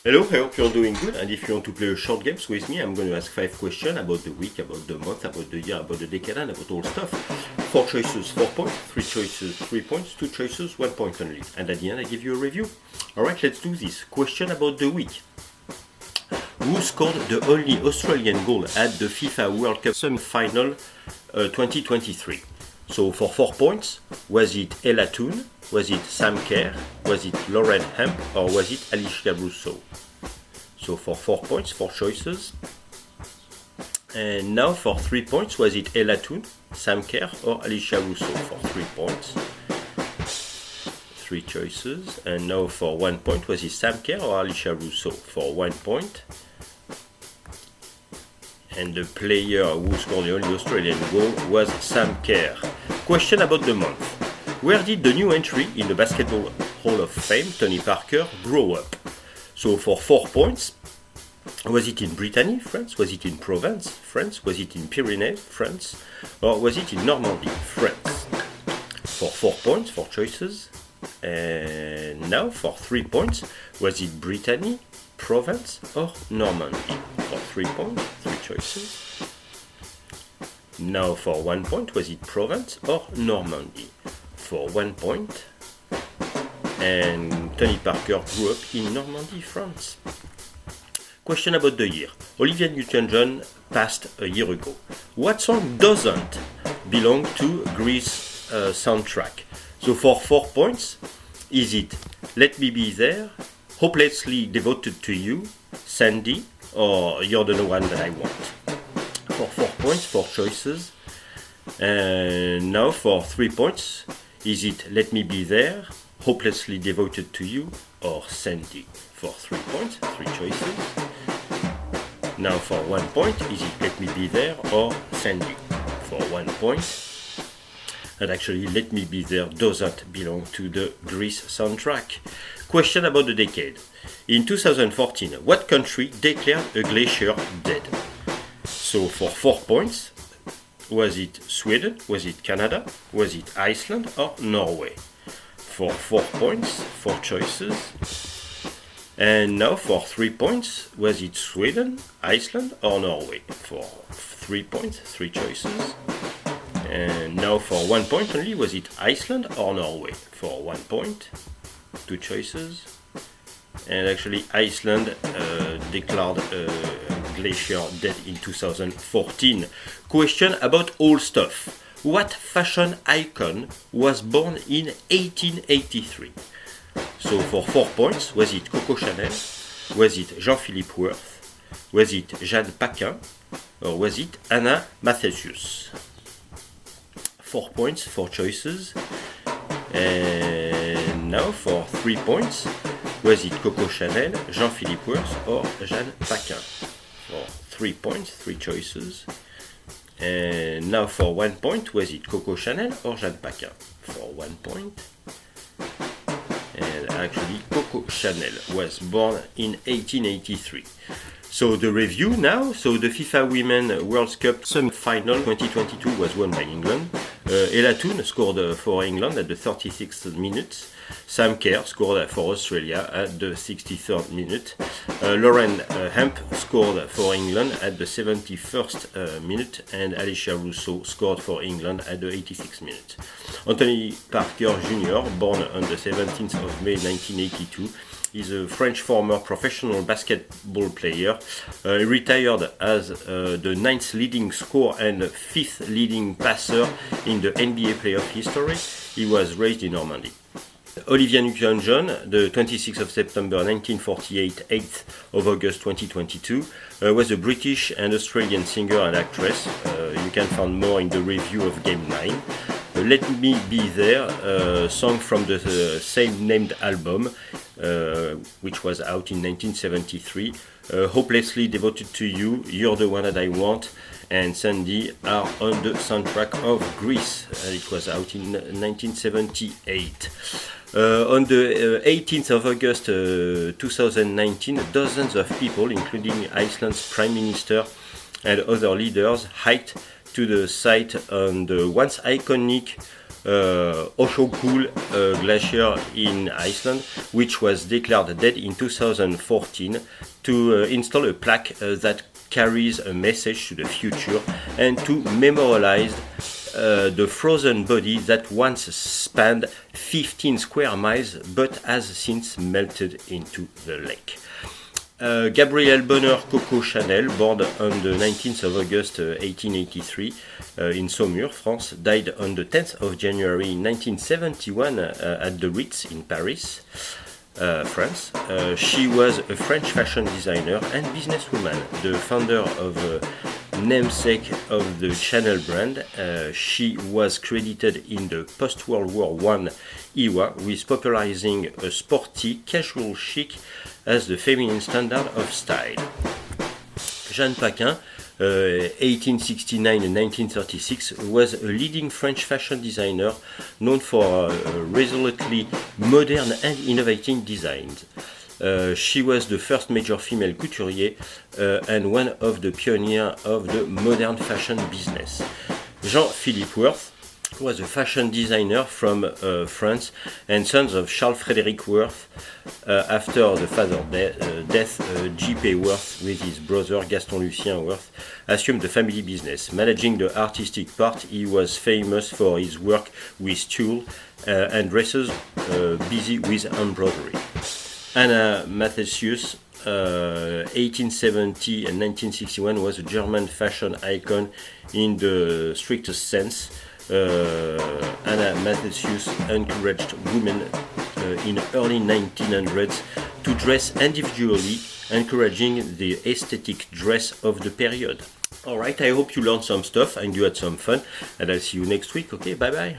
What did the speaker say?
Hello, I hope you're doing good, and if you want to play a short games with me, I'm going to ask 5 questions about the week, about the month, about the year, about the decade, and about all stuff. 4 choices, 4 points, 3 choices, 3 points, 2 choices, 1 point only. And at the end I give you a review. Alright, let's do this. Question about the week. Who scored the only Australian goal at the FIFA World Cup semi-final 2023? So for 4 points, was it Ella Toone, was it Sam Kerr, was it Lauren Hemp, or was it Alicia Russo? So for 4 points, 4 choices. And now for 3 points, was it Ella Toone, Sam Kerr, or Alicia Russo? For 3 points, 3 choices. And now for 1 point, was it Sam Kerr or Alicia Russo? For 1 point. And the player who scored the only Australian goal was Sam Kerr. Question about the month. Where did the new entry in the Basketball Hall of Fame, Tony Parker, grow up? So for 4 points, was it in Brittany, France? Was it in Provence, France? Was it in Pyrenees, France? Or was it in Normandy, France? For 4 points, 4 choices. And now for 3 points, was it Brittany, Provence, or Normandy? For 3 points, 3 choices. Now for 1 point, was it Provence or Normandy? For 1 point. And Tony Parker grew up in Normandy, France. Question about the year. Olivia Newton-John passed a year ago. What song doesn't belong to Grease soundtrack? So for 4 points, is it Let Me Be There, Hopelessly Devoted to You, Sandy, or You're the One That I Want? For 4 points, 4 choices. And now for 3 points, is it Let Me Be There, Hopelessly Devoted to You, or Sandy? For 3 points, 3 choices. Now for 1 point, is it Let Me Be There or Sandy? For 1 point. And actually, Let Me Be There doesn't belong to the Grease soundtrack. Question about the decade. In 2014, what country declared a glacier dead? So for 4 points, was it Sweden, was it Canada, was it Iceland or Norway? For 4 points, 4 choices. And now for 3 points, was it Sweden, Iceland or Norway? For 3 points, 3 choices. And now for 1 point only, was it Iceland or Norway? For 1 point, 2 choices. And actually Iceland declared a glacier dead in 2014. Question about old stuff. What fashion icon was born in 1883? So for 4 points, was it Coco Chanel? Was it Jean-Philippe Worth? Was it Jeanne Paquin? Or was it Anna Mathesius? 4 points, 4 choices. And now for 3 points, was it Coco Chanel, Jean-Philippe Worth, or Jeanne Paquin? For 3 points, 3 choices. And now for 1 point, was it Coco Chanel or Jeanne Paquin? For 1 point. And actually, Coco Chanel was born in 1883. So the review now. So the FIFA Women World Cup semi-final 2022 was won by England. Ella Toone scored for England at the 36th minute. Sam Kerr scored for Australia at the 63rd minute. Lauren Hemp scored for England at the 71st minute, and Alicia Russo scored for England at the 86th minute. Anthony Parker Jr., born on the 17th of May 1982, is a French former professional basketball player. He retired as the 9th leading scorer and 5th leading passer in the NBA playoff history. He was raised in Normandy. Olivia Newton-John, the 26th of September 1948, 8th of August 2022, was a British and Australian singer and actress. You can find more in the review of Game 9. Let Me Be There, song from the same named album, which was out in 1973. Hopelessly Devoted to You, You're the One That I Want, and Sandy are on the soundtrack of Grease. It was out in 1978. On the 18th of August 2019, dozens of people, including Iceland's Prime Minister and other leaders, hiked to the site on the once iconic Jökull glacier in Iceland, which was declared dead in 2014, to install a plaque that carries a message to the future and to memorialize the frozen body that once spanned 15 square miles but has since melted into the lake. Gabrielle Bonheur Coco Chanel, born on the 19th of August 1883 in Saumur, France, died on the 10th of January 1971 at the Ritz in Paris, France. She was a French fashion designer and businesswoman, the founder of namesake of the Chanel brand. She was credited in the post-World War I era with popularizing a sporty, casual chic as the feminine standard of style. Jeanne Paquin, 1869 and 1936, was a leading French fashion designer known for resolutely modern and innovative designs. She was the first major female couturier and one of the pioneers of the modern fashion business. Jean-Philippe Worth was a fashion designer from France and son of Charles Frederick Worth. After the father's death, J.P. Worth, with his brother Gaston Lucien Worth, assumed the family business. Managing the artistic part, he was famous for his work with tulle and dresses, busy with embroidery. Anna Mathesius, 1870 and 1961, was a German fashion icon in the strictest sense. Anna Mathesius encouraged women in early 1900s to dress individually, encouraging the aesthetic dress of the period. Alright, I hope you learned some stuff and you had some fun, and I'll see you next week. Okay, bye bye.